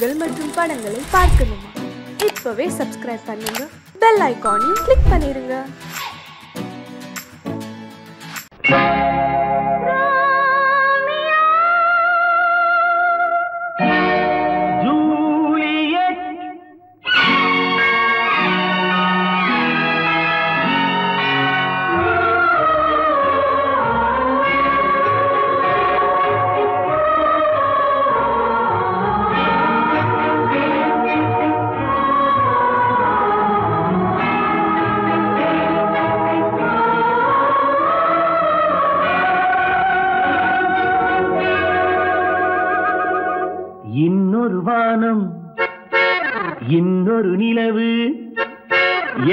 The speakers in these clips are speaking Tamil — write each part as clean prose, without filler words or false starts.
நிகழ்ச்சிகள் மற்றும் படங்களை பார்க்கணுமா? இப்பவே சப்ஸ்கிரைப் பண்ணுங்க, பெல் ஐகானையும் கிளிக் பண்ணிருங்க. இன்னொரு வானம், இன்னொரு நிலவு,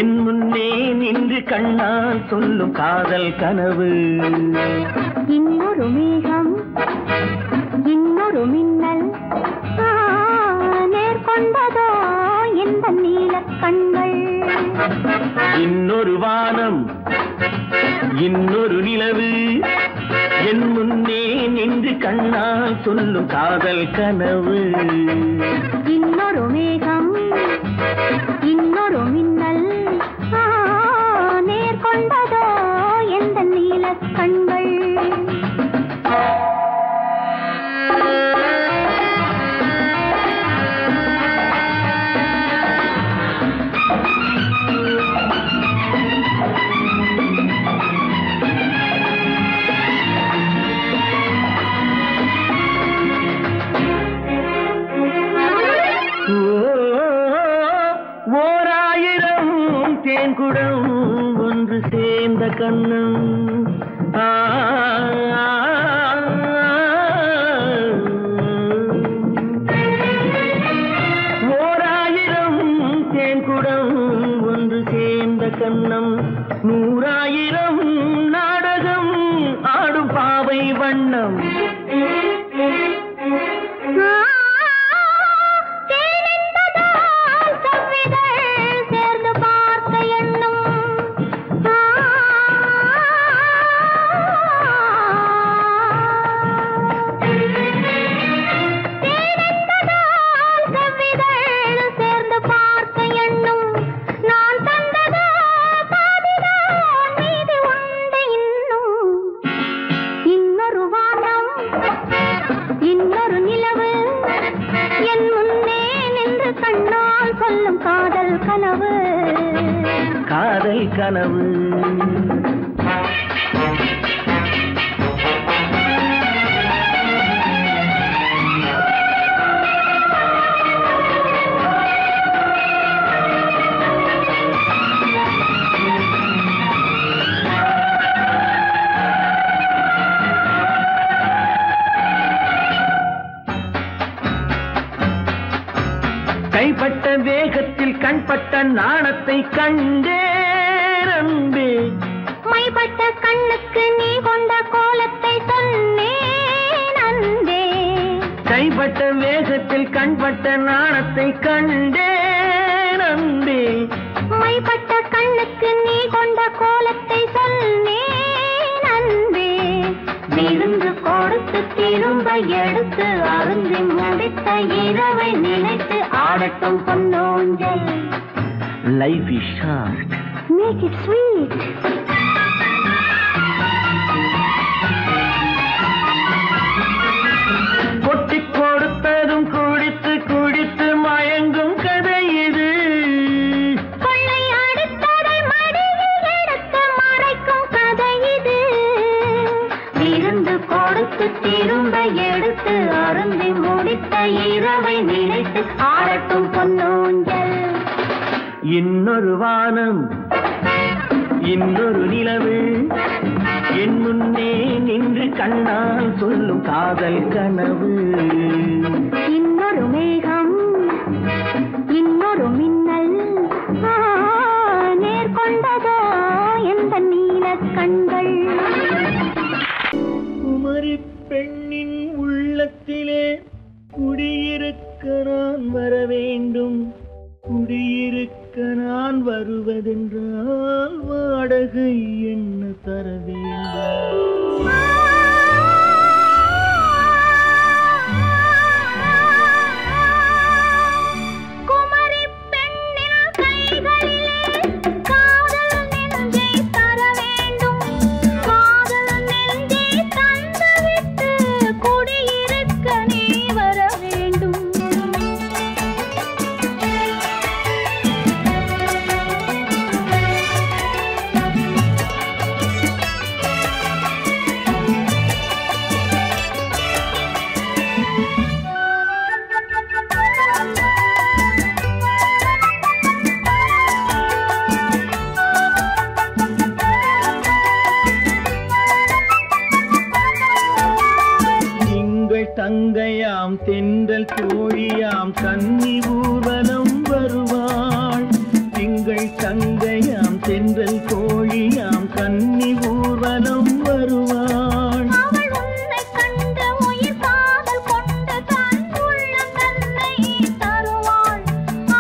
என் முன்னே நின்று கண்ணால் சொல்லும் காதல் கனவு. இன்னொரு மேகம், இன்னொரு மின்னல், நேர்கொண்டதோ எந்த நீலக் கண்கள். இன்னொரு வானம், இன்னொரு நிலவு, என் முன்னே நின்று கண்ணால் சொல்லும் காதல் கனவு. இன்னொரு மேகம், இன்னொரு மின்னல், நேர்கொண்டதோ எந்த நீலக் கண்கள். தேன்குடம் ஒன்று சேர்ந்த கண்ணம், ஓராயிரம் தேன்குடம் ஒன்று சேர்ந்த கண்ணம், 100,000 நாடகம் ஆடும் பாவை வண்ணம். காதல் கனவு. கைப்பட்ட வேகத்தில் கண்பட்ட நாணத்தை கண்டேன் அன்பே. மைப்பட்ட கண்ணுக்கு நீ கொண்ட கோலத்தை சொன்னேன் அன்பே. கைப்பட்ட வேகத்தில் கண்பட்ட நாணத்தை கண்டேன் அன்பே. மைப்பட்ட கண்ணுக்கு நீ கொண்ட கோலத்தை சொன்னேன் அன்பே. விருந்து கொடுத்து திரும்ப எடுத்து அருந்தி முடித்த இரவை நினைத்து ஆடட்டும் பொன்னோஞ்சல். Life is short. Make it sweet. கொட்டி கொடுத்ததும் குடித்து குடித்து மயங்கும் கதை இது. கொள்ளை அடுத்ததை மடியில் எடுத்து மறைக்கும் கதை இது. விருந்து கொடுத்து திரும்ப எடுத்து அருந்தி முடித்த இரவை நினைத்து ஆடட்டும் பொன்னோஞ்சல். இன்னொரு வானம், இன்னொரு நிலவு, என் முன்னே நின்று கண்ணால் சொல்லும் காதல் கனவு. இன்னொரு மேகம், இன்னொரு மின்னல், நேர்கொண்டதோ எந்த நீலக் கண்கள். குமரி பெண்ணின் உள்ளத்திலே குடியிருக்க நான் வர வேண்டும். குடியிருக்க நான் வருவதென்றால் வாடகை என்ன தர வேண்டும்? தோழியாம் கன்னி ஊர்வலம் வருவாள். திங்கள் தங்கையாம் தென்றல் கோழியாம் கன்னி ஊர்வலம் வருவாள். அவள் உன்னை கண்ட உயிர் காதல் கொண்டு தன் உள்ளம் தன்னை தருவாள்.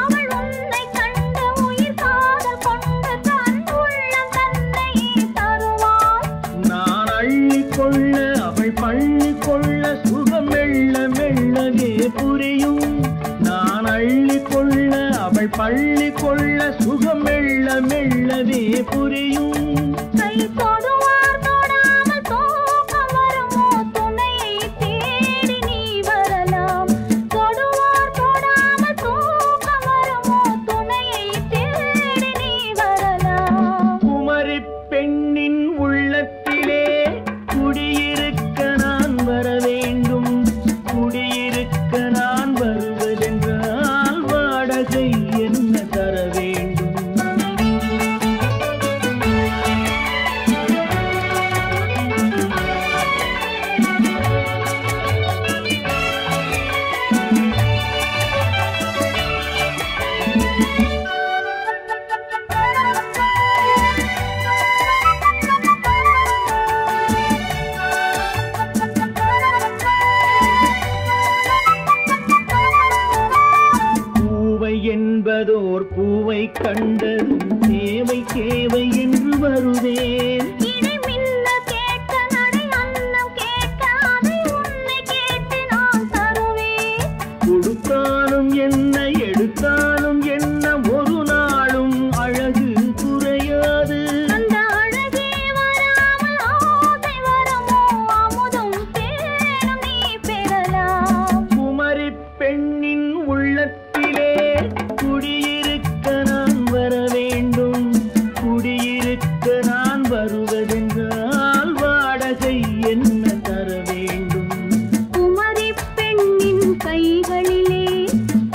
அவள் உன்னை கண்ட உயிர் காதல் கொண்டு தன் உள்ளம் தன்னை தருவாள். நான் அள்ளி கொள்ள அவள் பள்ளி கொள்ள சுகம் மெல்ல மெல்லவே புரியும். நான் அள்ளி கொள்ள அவள் பள்ளி கொள்ள சுகம் மெல்ல மெல்லவே புரியும். கை தொடுவார் தொடாமல் தூக்கம் வருமோ துணையை தேடி நீ வரலாம். தொடுவார் தொடாமல் தூக்கம் வருமோ துணையை தேடி நீ வரலாம். குமரி பெண்ணின் உள்ளத்திலே குடியிருக்க நான் வர வேண்டும். குடியிருக்க நான் வருவதென்றால் வாடகை என்ன தர வேண்டும்? பூவை என்பதோர் பூவை கண்டதும் தேவை தேவை என்று வருவேன். இடை மின்ன கேட்க நடை அன்னம் கேட்க அதை உன்னை கேட்டு நான் தருவேன். கொடுத்தாலும் என்ன எடுத்தாலும் என்ன ஒரு நாளும் அழகு குறையாது. அந்த அழகே வராமல் ஆசை வருமோ அமுதும் தேனும் நீ பெறலாம். குமரி பெண்ணின் உள்ளத்திலே குடியிருக்க நான் வர வேண்டும். குடியிருக்க நான் வருவதென்றால் வாடகை என்ன தர வேண்டும்? குமரி பெண்ணின் கைகளிலே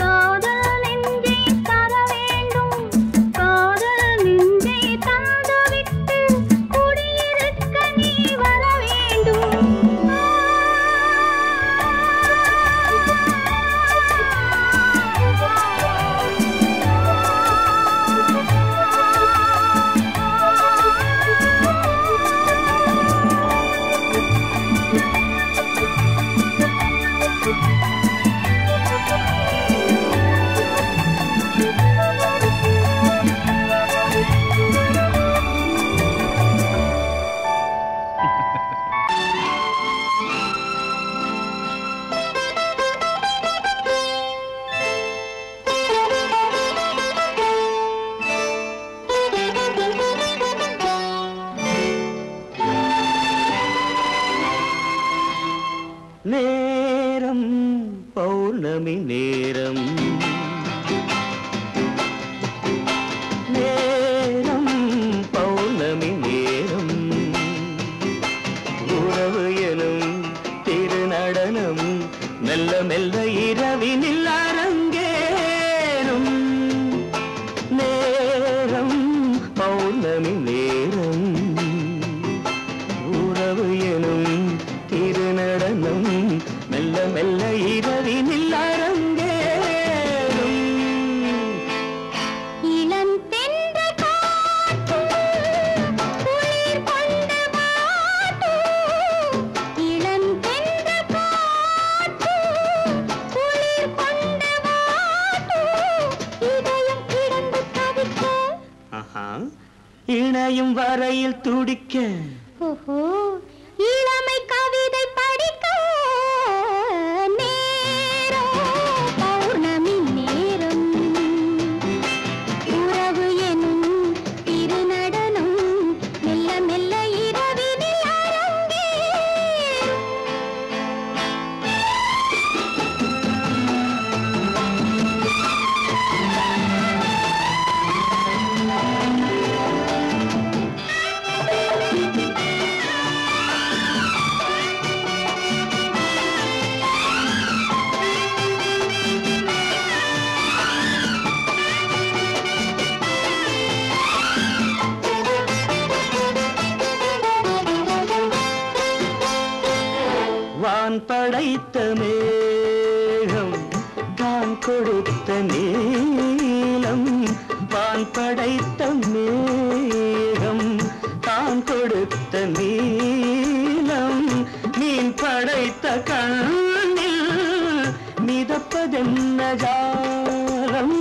காதல் நெஞ்சை தர வேண்டும். காதல் நெஞ்சை தந்துவிட்டு குடியிருக்க நீ வர வேண்டும். நேரம் பௌர்ணமி நேரம். நேரம் பௌர்ணமி நேரம். உறவு எனும் திருநடனம் மெல்ல மெல்ல இரவினில் அரங்கேறும். நேரம் பௌர்ணமி நேரம். உறவு எனும் திருநடனம் மெல்ல மெல்ல இரவினில் அரங்கேறும். இளம் தென்றல் காற்று குளிர் கொண்டு வாட்டு. இளம் தென்றல் காற்று குளிர் கொண்டு வாட்டு. இதயம் கிடந்து தவிக்க இணையும் வரையில் துடிக்க. ஓஹோ இளமை கவிதை படிக்க. நேரம் பௌர்ணமி நேரம். உறவு எனும் திருநடனம் மெல்ல மெல்ல இரவினில் அரங்கேறும். வான் படைத்த மேகம் கொடுத்த நீலம் வான் படைத்த மேகம் தான் கொடுத்த நீலம் மீன் படைத்த கண்ணில் மிதப்பதென்ன ஜாலம்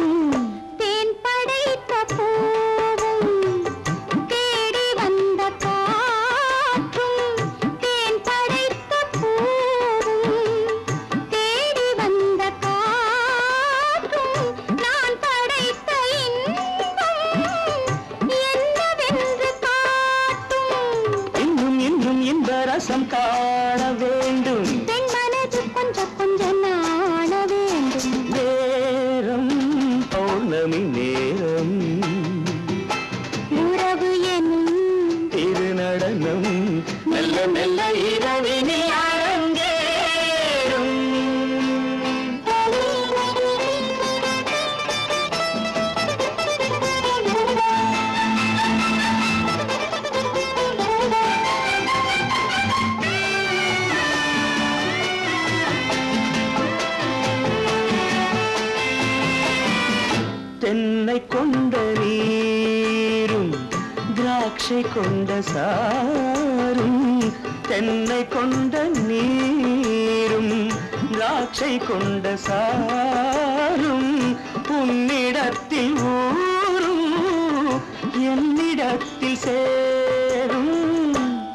தேன் படைத்த பூவும் தேடி வந்த காற்றும் தேன் படைத்த பூவும் தேடி வந்த காற்றும் நான் படைத்த இன்பம் என்னவென்று காட்டும் இன்னும் இன்னும் இன்ப ரசம் காண வேண்டும் பெண் மனது கொஞ்சம் கொஞ்சம் நாண வேண்டும் நேரம் பௌர்ணமி நேரம் உறவு எனும் திருநடனம் மெல்ல மெல்ல இரவினில் அரங்கேறும் தென்னை கொண்ட நீரும் திராட்சை கொண்ட சாரும் தென்னை கொண்ட நீரும் திராட்சை கொண்ட சாரும் உன்னிடத்தில் ஊரும் என்னிடத்தில் சேரும்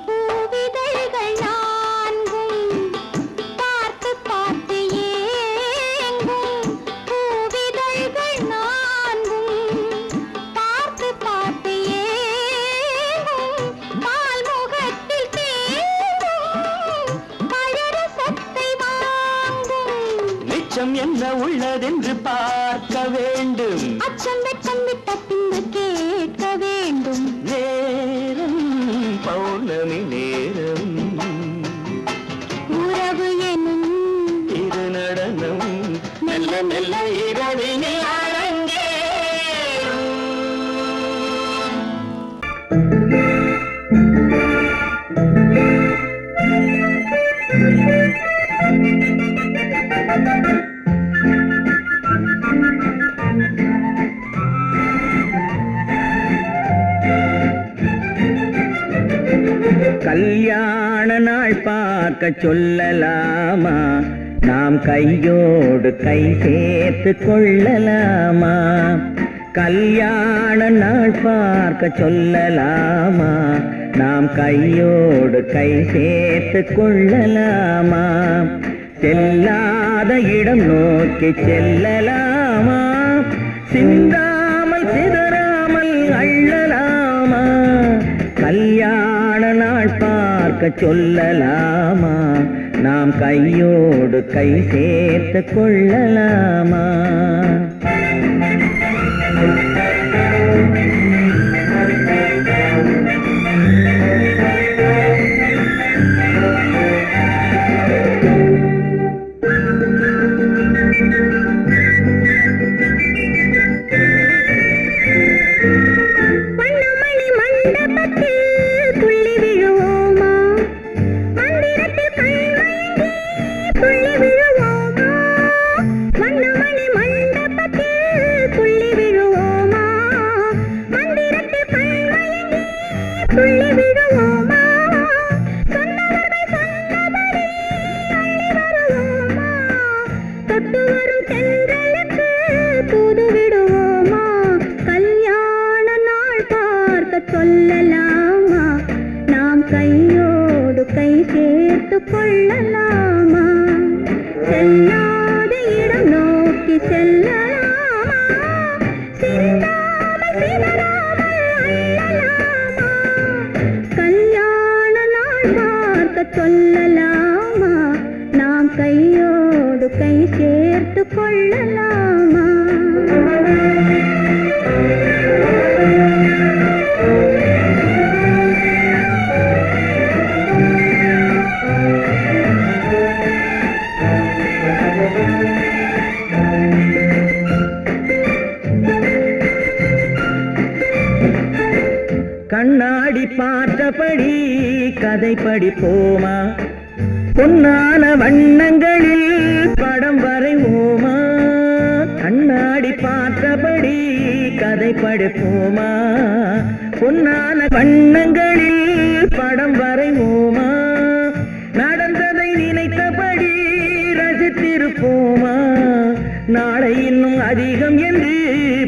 பூவிதழ்கள் நான்கும் பார்த்து பார்த்து ஏங்கும் பூவிதழ்கள் நான்கும் பார்த்து பார்த்து ஏங்கும் பால்முகத்தில் தேங்கும் பழரசத்தை வாங்கும் நிச்சம் என்ன உள்ளதென்று பார்க்க வேண்டும் அச்சம் வெச்சம் விட்ட பின்பு கேட்க வேண்டும் நேரம் பௌர்ணமி நேரம் உறவு எனும் திருநடனம் மெல்ல மெல்ல இரவினில் அரங்கேறும் கல்யாண நாள் பார்க்க சொல்லலாமா நாம் கையோடு கை சேர்த்து கொள்ளலாமா கல்யாண நாள் பார்க்க சொல்லலாமா நாம் கையோடு கை சேர்த்து கொள்ளலாமா செல்லாத இடம் நோக்கி செல்லலாமா சிந்தாமல் சிதறாமல் அள்ளலாமா கல்யாண நாள் பார்க்க சொல்லலாமா நாம் கையோடு கை சேர்த்து கொள்ளலாமா சொல்லலாமா நாம் கையோடு கை சேர்த்து கொள்ளலாமா செல்லாத இடம் நோக்கி செல்லலாமா சிந்தாமல் சிதறாமல் அள்ளலாமா கல்யாண நாள் பார்க்க சொல்லலாமா நாம் கையோடு கை சேர்த்து கொள்ளலாமா கண்ணாடி பார்த்தபடி கதை படிப்போமா பொன்னான வண்ணங்களில் படம் வரைவோமா பார்த்தபடி கதை படிப்போமா பொன்னான வண்ணங்களில் படம் வரைவோமா நடந்ததை நினைத்தபடி ரசித்திருப்போமா நாளை இன்னும் அதிகம் என்று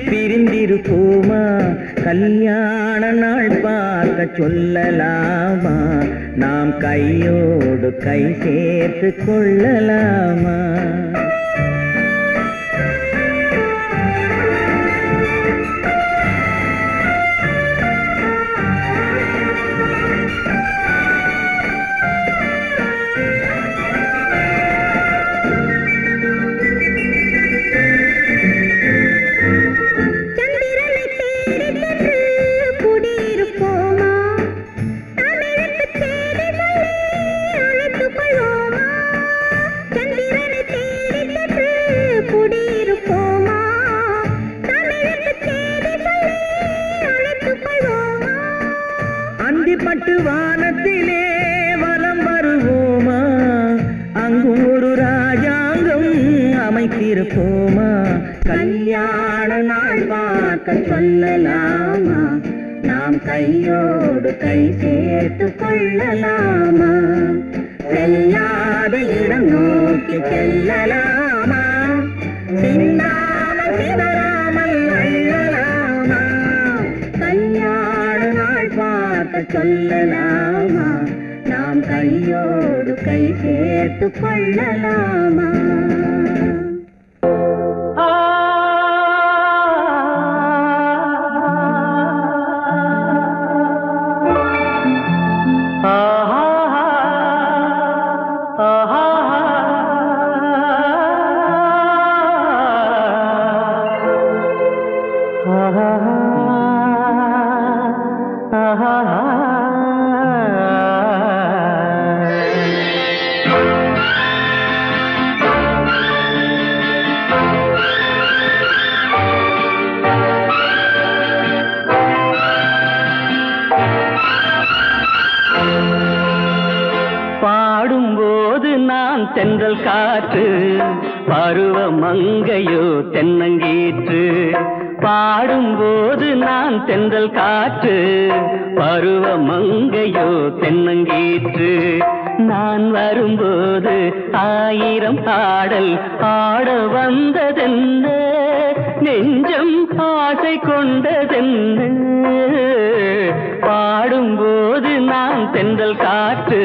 பிரிந்திருப்போமா கல்யாண நாள் பார்க்க சொல்லலாமா நாம் கையோடு கை சேர்த்து கொள்ளலாமா பட்டு வானத்திலே வலம் வருவோமா அங்கும் ஒரு ராஜாங்கம் அமைத்திருப்போமா கல்யாண நாள் பார்க்க சொல்லலாமா நாம் கையோடு கை சேர்த்து கொள்ளலாமா செல்லாத இடம் நோக்கி செல்லலாமா சிந்தாமல் சிதறாமல் அள்ளலாமா கல்யாண நாள் பார்க்க சொல்லலாமா நாம் கையோடு கை சேர்த்து கொள்ளலாமா பாடும்போது நான் தென்றல் காற்று பருவ மங்கையோ தென்னங்கீற்று பாடும்போது நான் தென்றல் காற்று பருவ மங்கையோ தென்னங்கீற்று நான் வரும்போது ஆயிரம் பாடல் ஆட வந்ததென்ன நெஞ்சம் ஆசை கொண்டதென்ன பாடும்போது நான் தென்றல் காற்று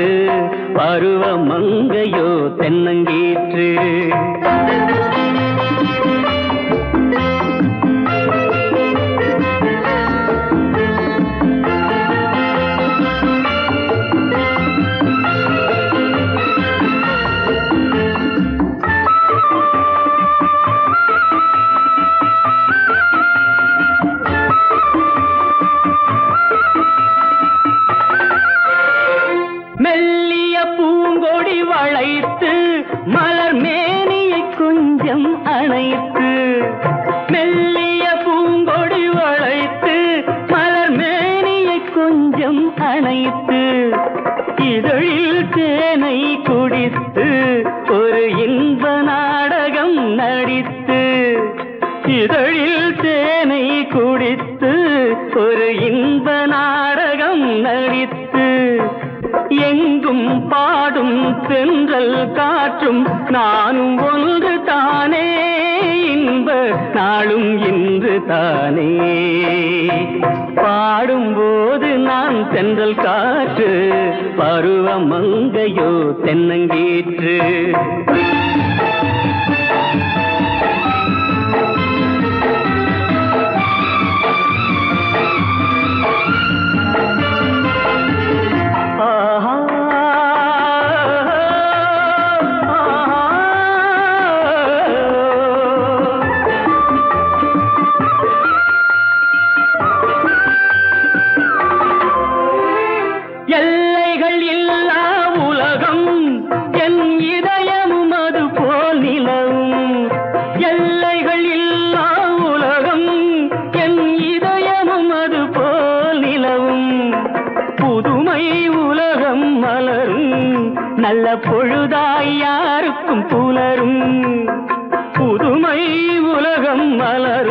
பருவ மங்கையோ தென்னங்கீற்று மெல்லிய பூங்கொடி வளைத்து மலர் மேனியை கொஞ்சம் அணைத்து மெல்லிய பூங்கொடி வளைத்து மலர் மேனியை கொஞ்சம் அணைத்து இதழில் தேனை குடித்து ஒரு இன்ப நாடகம் நடித்து இதழில் தேனை குடித்து ஒரு இன்ப நாடகம் நடித்து எங்கும் பாடும் தென்றல் காற்றும் நானும் ஒன்று தானே இன்ப நாளும் இன்று தானே பாடும்போது நான் தென்றல் காற்று பருவ மங்கையோ தென்னங்கீற்று எல்லைகள் இல்லா உலகம் என் இதயமும் அது போல் நிலவும் எல்லைகள் இல்லா உலகம் என் இதயமும் அது போல் நிலவும் புதுமை உலகம் மலரும் நல்ல பொழுதாய் யாருக்கும் புலரும் புதுமை உலகம் மலரும்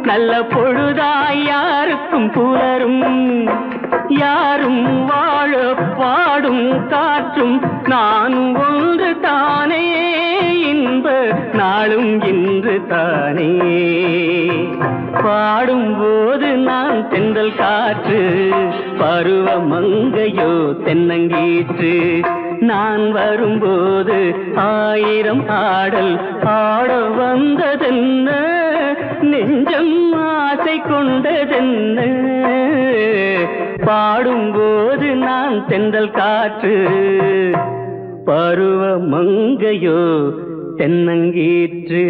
நல்ல பொழுதாய் யாருக்கும் புலரும். யாரும் வாழ பாடும் காற்றும் நானும் ஒன்று தானே, இன்ப நாளும் இன்று தானே. பாடும்போது நான் தென்றல் காற்று, பருவ மங்கையோ தென்னங்கீற்று. நான் வரும்போது 1000 ஆடல் ஆட வந்ததென்ன, நெஞ்சம் ஆசை கொண்டதென்ன. பாடும்போது நான் தென்றல் காற்று, பருவ மங்கையோ தென்னங்கீற்று.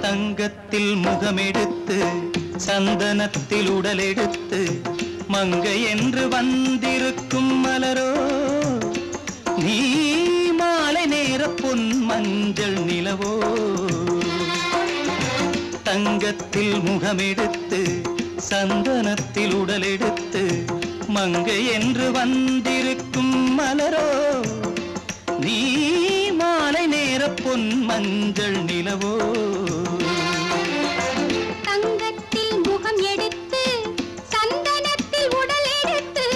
தங்கத்தில் முகமெடுத்து சந்தனத்தில் உடலெடுத்து மங்கை என்று வந்திருக்கும் மலரோ, நீ மாலை நேர பொன் மஞ்சள் நிலவோ. தங்கத்தில் முகமெடுத்து சந்தனத்தில் உடலெடுத்து மங்கை என்று வந்திருக்கும் மலரோ, நீ மாலை நேர பொன் மஞ்சள் நிலவோ. தங்கத்தில் முகம் எடுத்து சந்தனத்தில் உடல் எடுத்து,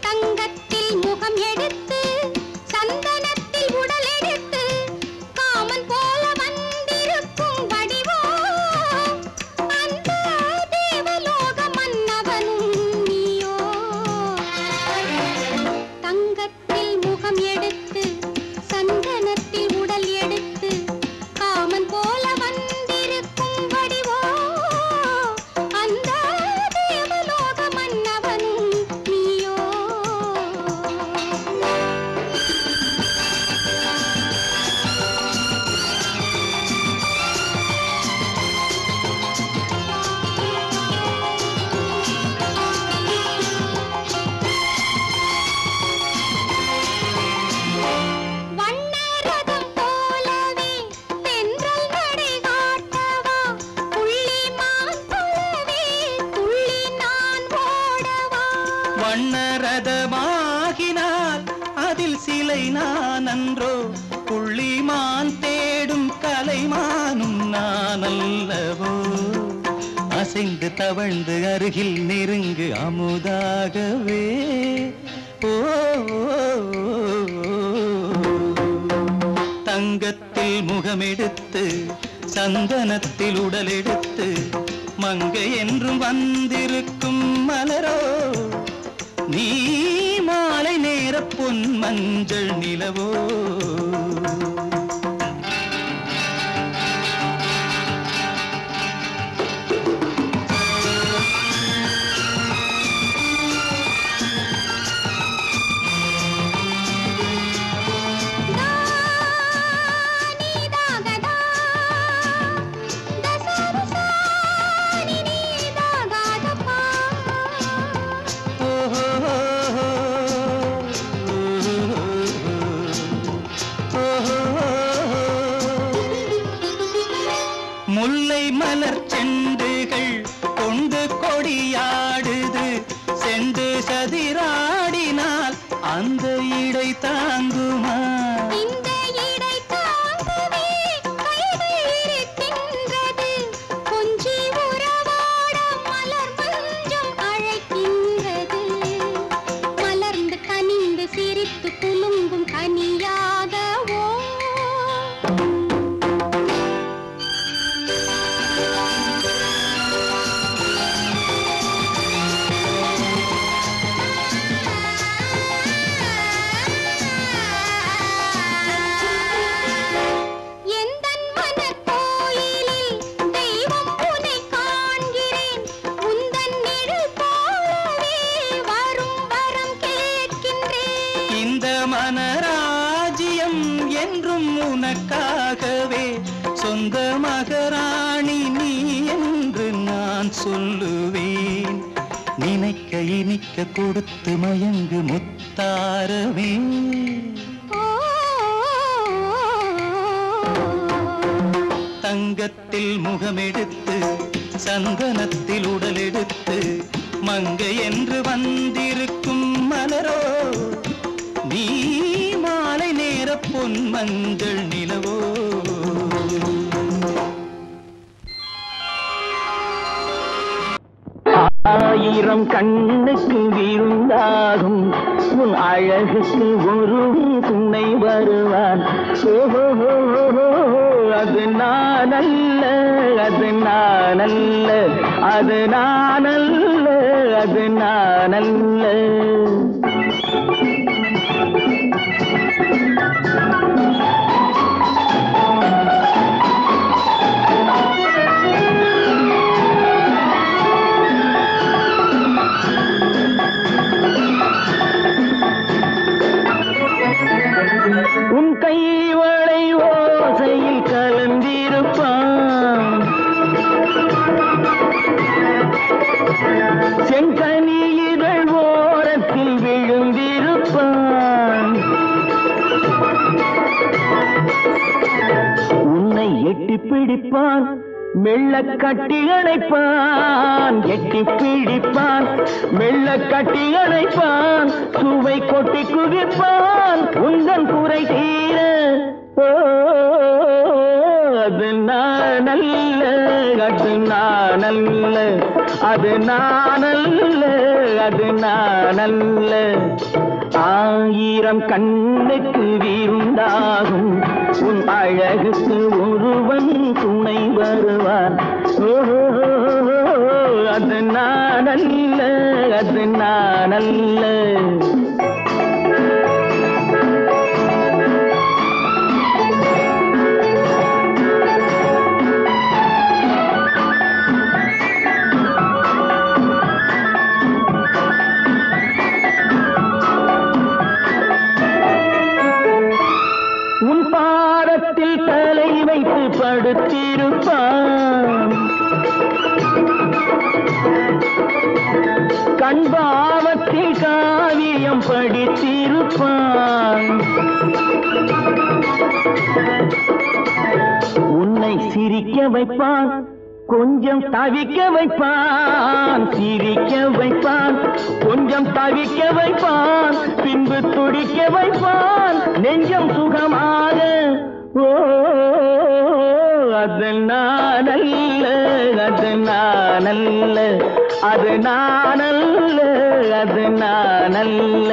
தங்கத்தில் முகம் எடுத்து சந்தனத்தில் உடல் எடுத்து, காமன் போல வந்திருக்கும் வடிவோ, அந்த தேவலோக மன்னவனும் நீயோ. தங்கத்தில் முகம் எடுத்து சந்தனத்தில் உடல் எடுத்து, காமன் போல வந்திருக்கும் வடிவோ, அந்த தேவலோக மன்னவனும் நீயோ. வண்ணரதம் போலவே தென்றல் நடை காட்டவா, புள்ளிமான் போலவே துள்ளி நான் ஓடவா. வண்ணரதமாகினால் அதில் சிலை நான் அன்றோ, புள்ளிமான் தேடும் கலைமானும் நான் அல்லவோ. அசைந்து தவழ்ந்து அருகில் நெருங்கு அமுதாகவே. ஓ, தங்கத்தில் முகமெடுத்து சந்தனத்தில் உடலெடுத்து மங்கை என்றும் வந்திருக்கும் மலரோ, நீ மாலை நேர பொன் மஞ்சள் நிலவோ. முல்லை மலர் செண்டுகள் கொண்டு கொடியாடுது, செண்டு சதிராடினால் அந்த இடை தாங்குமா? இந்த இடை தாங்கவே கைகள் இருக்கின்றது, கொஞ்சி உறவாட மலர் மஞ்சம் அழைக்கின்றது. மலர்ந்து கனிந்து சிரித்து குலுங்கும் கனியாகவோ. எந்தன் மனக்கோயிலில் தெய்வம் உன்னை காண்கிறேன், உந்தன் நிழல் போலவே வரும் வரம் கேட்கின்றேன். இந்த என்றும் உனக்காகவே சொந்த மகராணி நீ என்று நான் சொல்லுவேன். நினைக்க இனிக்க கொடுத்து மயங்கு முத்தாரவே. தங்கத்தில் முகமெடுத்து சந்தனத்தில் உடலெடுத்து மங்கை என்று வந்திருக்கும் மலரோ நீ மாலை நேர பொன் மஞ்சள் நிலவோ. ஆயிரம் கண்ணுக்கு விருந்தாகும் உன் அழகுக்கு ஒரு துணை வருவான். அது நான் அல்ல, அது நான் அல்ல, அது நான் அல்ல, அது நான் அல்ல. உன் கைவளை ஓசையில் கலந்திருப்பான், செங்கனி இதழ் ஓரத்தில் விழுந்திருப்பான். உன்னை எட்டி பிடிப்பான், மெல்ல கட்டி அணைப்பான். எட்டி பிடிப்பான், மெல்ல கட்டி அணைப்பான். சுவை கொட்டி குவிப்பான் உந்தன் குறை தீர. அது நான் அல்ல, அது நான் அல்ல, அது நான் அல்ல, அது நான் அல்ல. ஆயிரம் கண்ணுக்கு விருந்தாகும் உன் அழகுக்கு ஒருவன் துணை வருவான். அது நான் அல்ல, அது நான் அல்ல. உன் பாதத்தில் தலை வைத்து படுத்திருப்பான், கண்பாவத்தில் காவியம் படித்திருப்பான். உன்னை சிரிக்க வைப்பான், கொஞ்சம் தவிக்க வைப்பான். சிரிக்க வைப்பான், கொஞ்சம் தவிக்க வைப்பான். பின்பு துடிக்க வைப்பான் நெஞ்சம் சுகமாக. ஓ அது நான் அல்ல, அது நான் அல்ல, அது நான் அல்ல, அது நான் அல்ல.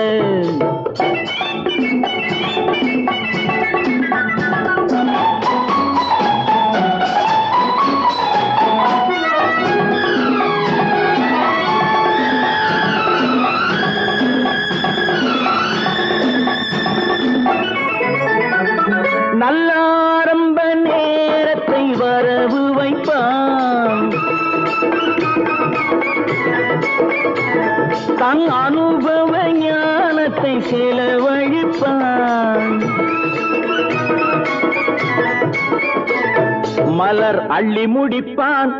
நல்ல ஆரம்ப நேரத்தை வரவு வைப்பான், தன் அனுபவ ஞானத்தை செலவழிப்பான். மலர் அள்ளி முடிப்பான்,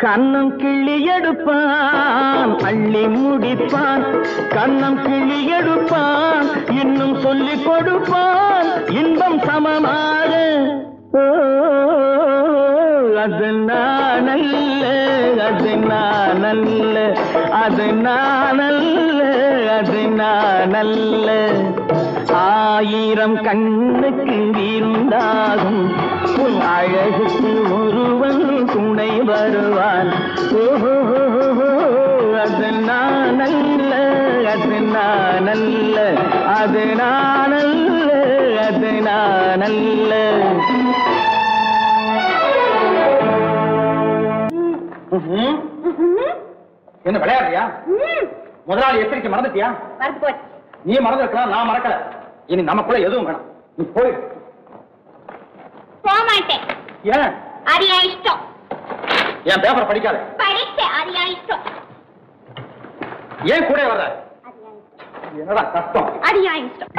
கண்ணம் கிள்ளி எடுப்பான். அள்ளி முடிப்பான், கண்ணம் கிள்ளி எடுப்பான். இன்னும் சொல்லிக் கொடுப்பான் இன்பம் சமமாக. அது நான் அல்ல, அது நான் அல்ல, அது நான் அல்ல, அது நான் அல்ல. ஆயிரம் கண்ணுக்கு விருந்தாகும் உன் அழகுக்கு ஒருவன் துணை வருவான். அது நான் அல்ல, அது நான் அல்ல, அது நான் அல்ல, அது நான் அல்ல. என்ன விளையாடுறியா? முதலாளி எச்சரிக்கை மறந்துட்டியா? நீ மறந்துருக்கலாம், நான் மறக்கல. இனி நமக்குள்ள எதுவும் வேணாம், நீ போயிடு. போக மாட்டேன். ஏன்? அரியா இஷ்டம். என் பேப்பர் படிக்காத. படித்தேன், அரியா இஷ்டம். ஏன் கூட வர்ற? என்னடா கஷ்டம்? அரியா இஷ்டம்.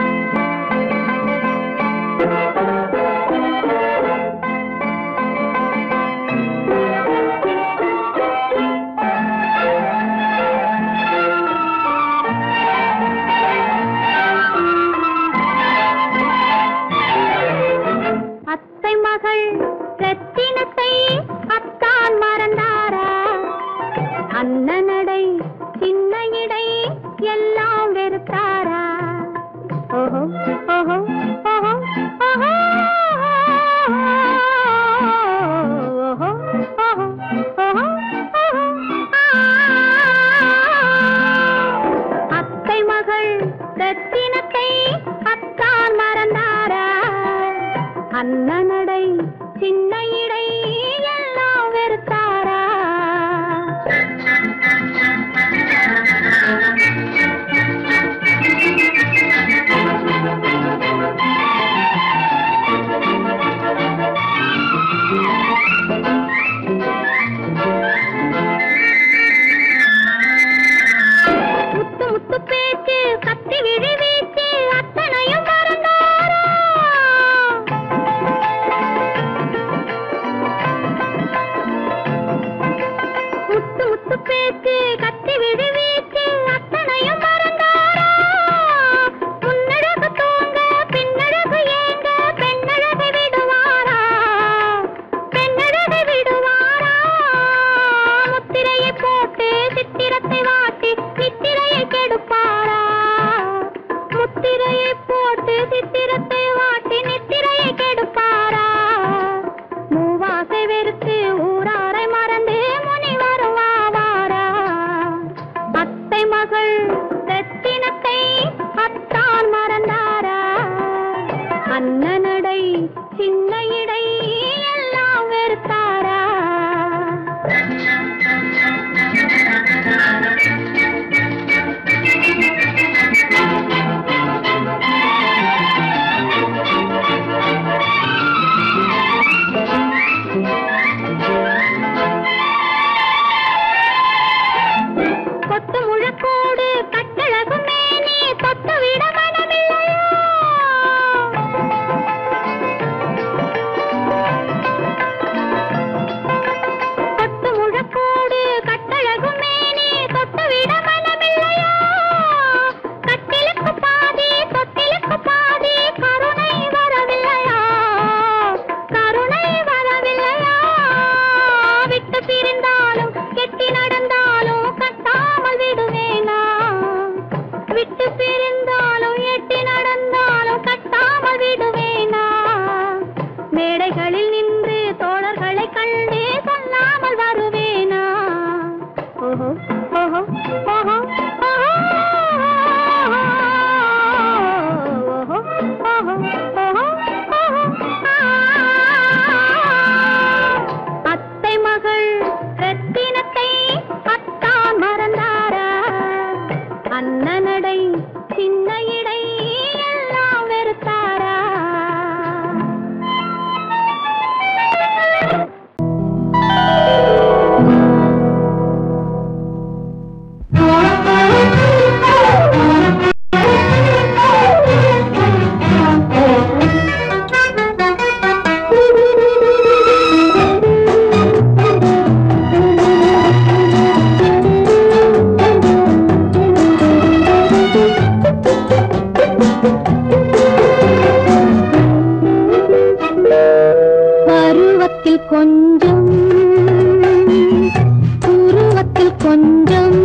அத்தை மகள் ரத்தினத்தை அத்தான் மறந்தாரா? அண்ணனடை சின்ன இடை எல்லாம் வெறுத்தாரா? முத்து முத்து பேச்சு கத்தி விழி வீச்சு அத்தனையும் மறந்தாரா? முத்து முத்து பேச்சு கத்தி விழி வீச்சு அத்தனையும் மறந்தாரா? முன்னழகு தூங்க பின்னழகு ஏங்க பெண்ணழகை விடுவாரா? பெண்ணழகை விடுவாரா? முத்திரையை போட்டு சித்திரத்தை வாட்டி நித்திரையை கெடுப்பாரா? முத்திரையை போட்டு சித்திரத்தை வாட்டி நித்திரையை கெடுப்பாரா? மூவாசை வெறுத்து ஊராரை மறந்து முனி வருவாரா? அத்தை மகள் ரத்தினத்தை அத்தான் மறந்தாரா? அண்ணனடை சின்ன இடை எல்லாம் வெறுத்தாரா? கொத்து முழக்கோடு கட்டழகு மேனி தொட்டு விட மனமில்லையா? கொத்து முழக்கோடு கட்டழகு மேனி தொட்டு விட மனமில்லையா? கட்டிலுக்கு பாதி தொட்டிலுக்கு பாதி கருணை வரவில்லையா? கருணை வரவில்லையா? விட்டு பிரிந்தாலும் கெட்டி நடந்தாலும் கட்டாமல் விடுவேனா? விட்டு பிரிந்தாலும் எட்டி நடந்தாலும் கட்டாமல் விடுவேனா? மேடைகளில் நின்று தோழர்களை கண்டு சொல்லாமல் வருவேனா? ஓஹோ ஓஹோ ஓஹோ ஓஹோ அத்தை மகள் ரத்தினத்தை அத்தான் மறந்தாரா? அண்ணனடை சின்ன இடை எல்லாம் வெறுத்தாரா? பருவத்தில் கொஞ்சம் உருவத்தில் கொஞ்சம்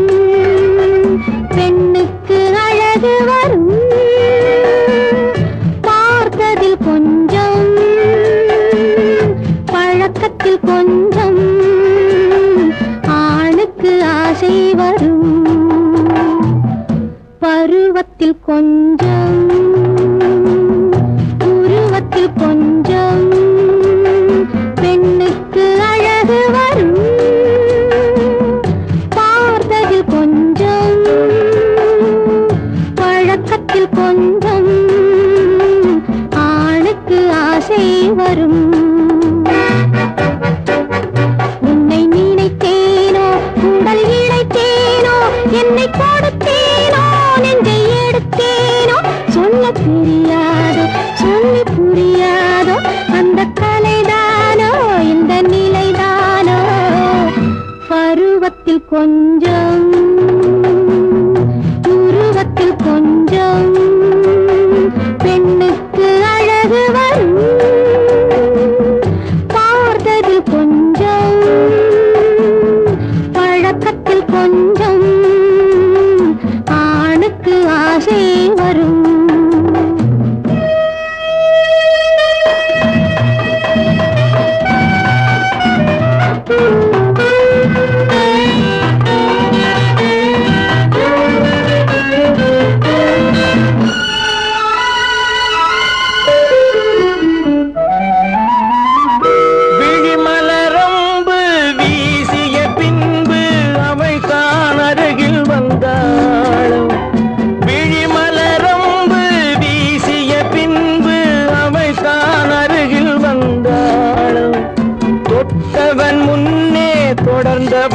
பெண்ணுக்கு அழகு வரும். பார்த்ததில் கொஞ்சம் பழக்கத்தில் கொஞ்சம் ஆணுக்கு ஆசை வரும். பருவத்தில் கொஞ்சம் உருவத்தில் கொஞ்சம் பெண்ணுக்கு அழகு வரும். பார்த்ததில் கொஞ்சம் பழக்கத்தில் கொஞ்சம் ஆணுக்கு ஆசை வரும். உன்னை நினைத்தேனோ உடல் இழைத்தேனோ என்னை கொடுத்தேனோ நெஞ்சை எடுத்தேனோ சொல்ல தெரியாதோ சொல்லி புரியாதோ அந்த கலைதானோ இந்த நிலைதானோ? பருவத்தில் கொஞ்சம் உருவத்தில் கொஞ்சம் பெண்ணுக்கு அழகு வரும். பார்த்ததில் கொஞ்சம் பழக்கத்தில் கொஞ்சம் ஆணுக்கு ஆசை வரும்.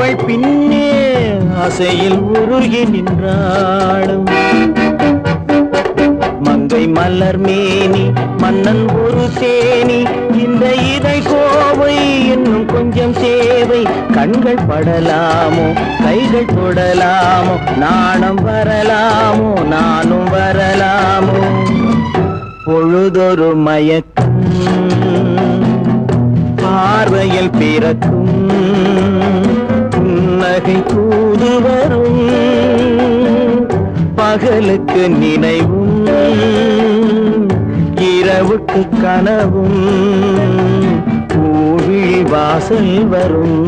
அவள் பின்னே ஆசையில் உருகி நின்றாளும் மங்கை மலர் மேனி மன்னன் ஒரு தேனி இந்த இதை கோவை இன்னும் கொஞ்சம் சேவை கண்கள் படலாமோ கைகள் தொடலாமோ நாணம் வரலாமோ நானும் வரலாமோ பொழுதொரு மயக்கம் பார்வையில் பிறக்கும் புன்னகை தூது வரும் பகலுக்கு நினைவும் இரவுக்கு கனவும் பூவிழி வாசல் வரும்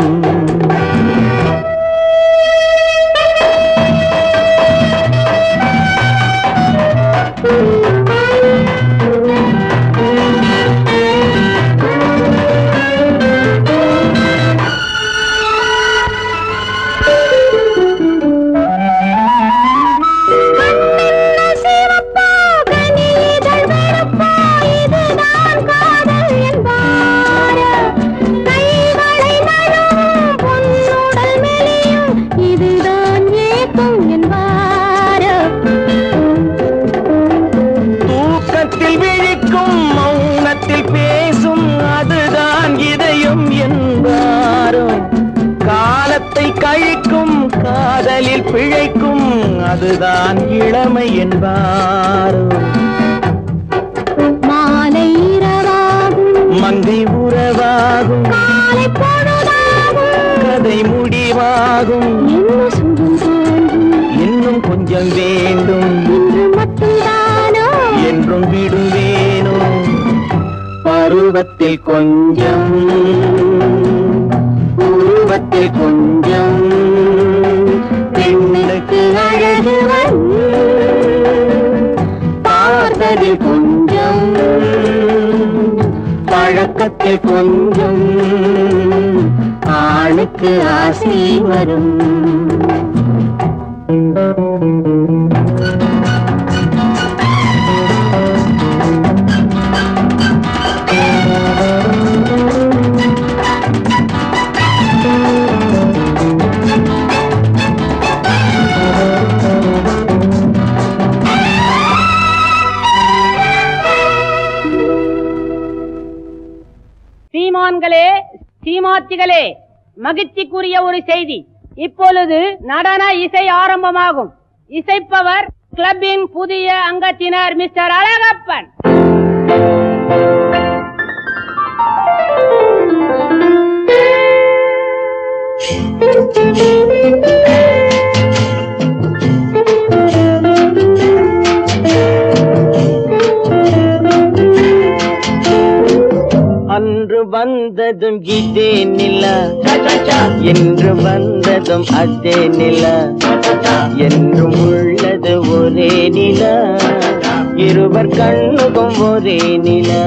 காதலில் பிழைக்கும் அதுதான் இளமை என்பாரோ மாலை இரவாகும் மங்கை உறவாகும் காலை பொழுதாகும் கதை முடிவாகும் என்ன சுகம் தோன்றும் இன்னும் கொஞ்சம் வேண்டும் இன்று மட்டும்தானோ என்றும் விடுவேனோ பருவத்தில் கொஞ்சம் உருவத்தில் கொஞ்சம் பெண்ணுக்கு அழகு வரும் பார்த்ததில் கொஞ்சம் பழக்கத்தில் கொஞ்சம் ஆளுக்கு ஆசை வரும் சீமான்களே சீமாத்திகளே மகிழ்ச்சிக்குரிய ஒரு செய்தி இப்பொழுது நடன இசை ஆரம்பமாகும் இசைப்பவர் கிளப்பின் புதிய அங்கத்தினர் மிஸ்டர் அழகப்பன் அன்று வந்ததும் இதே நிலா என்று வந்ததும் அதே நிலா என்றும் உள்ளது ஒரே நிலா இருவர் கண்ணுக்கும் ஒரே நிலா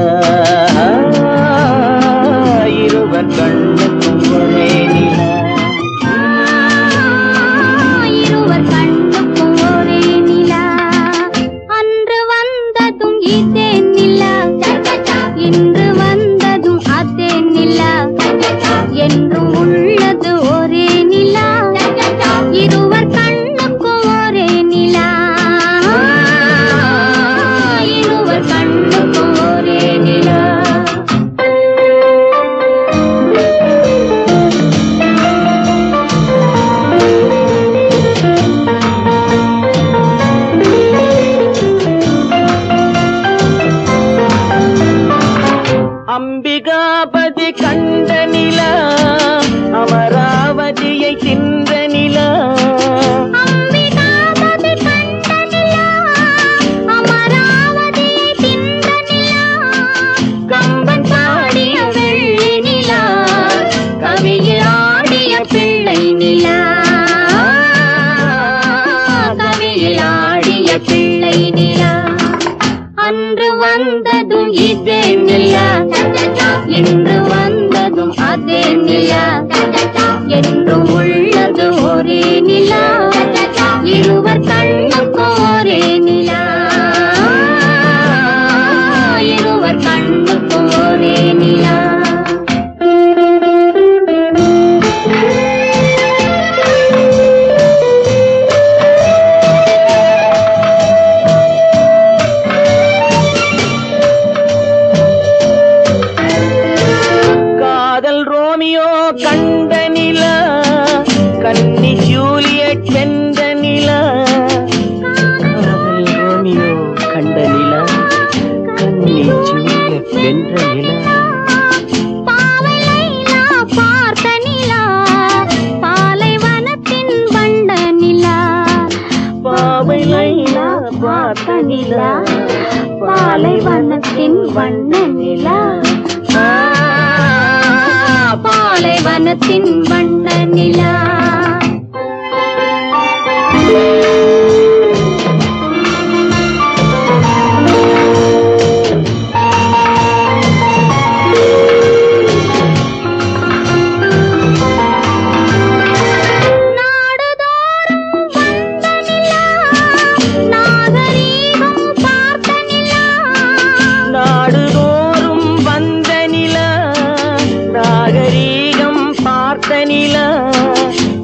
இருவர் கண்ணுக்கும் ஒரே நிலா இருவர் கண்ணுக்கும் ஒரே நிலா அன்று வந்ததும் இதே நிலா இன்று வந்ததும் அதே நிலா என்றும் உள்ளது ஒரே நிலா இருவர் கண்ணுக்கும் ஒரே நிலா இருவர் கண்ணுக்கும் ஒரே நிலா அம்பிகாபதி கண்ட நிலா அமராவதியை தின்ற நிலா அம்பிகாபதி கண்ட நிலா அமராவதியை தின்ற நிலா கம்பன் பாடிய வெள்ளி நிலா கவியில் ஆடிய பிள்ளை நிலா கவியில் ஆடிய பிள்ளை நிலா அன்று வந்ததும் இதே நிலா இன்று வந்ததும் அதே நிலா என்றும் உள்ளது ஒரே நிலா இருவர் கண்ணுக்கும் ஒரே நிலா இருவர் கண்ணுக்கும் ஒரே நிலா வென்ற நிலா பாவை லைலா பார்த்த நிலா பாலைவனத்தின் வண்ண நிலா பாவை லைலா பார்த்த நிலா பாலைவனத்தின் வண்ண நிலா பாலைவனத்தின் வண்ண நிலா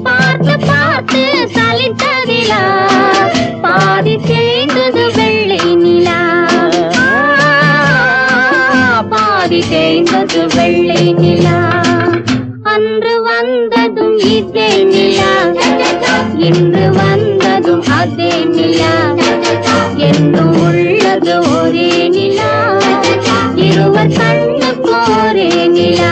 பார்த்து பார்த்து சலித்ததிலா பாதி தேய்ந்தது வெள்ளை நிலா பாதி தேய்ந்தது வெள்ளை நிலா அன்று வந்ததும் இதே நிலா இன்று வந்ததும் அதே நிலா என்றும் உள்ளது ஒரே நிலா இருவர் கண்ணுக்கு ஒரே நிலா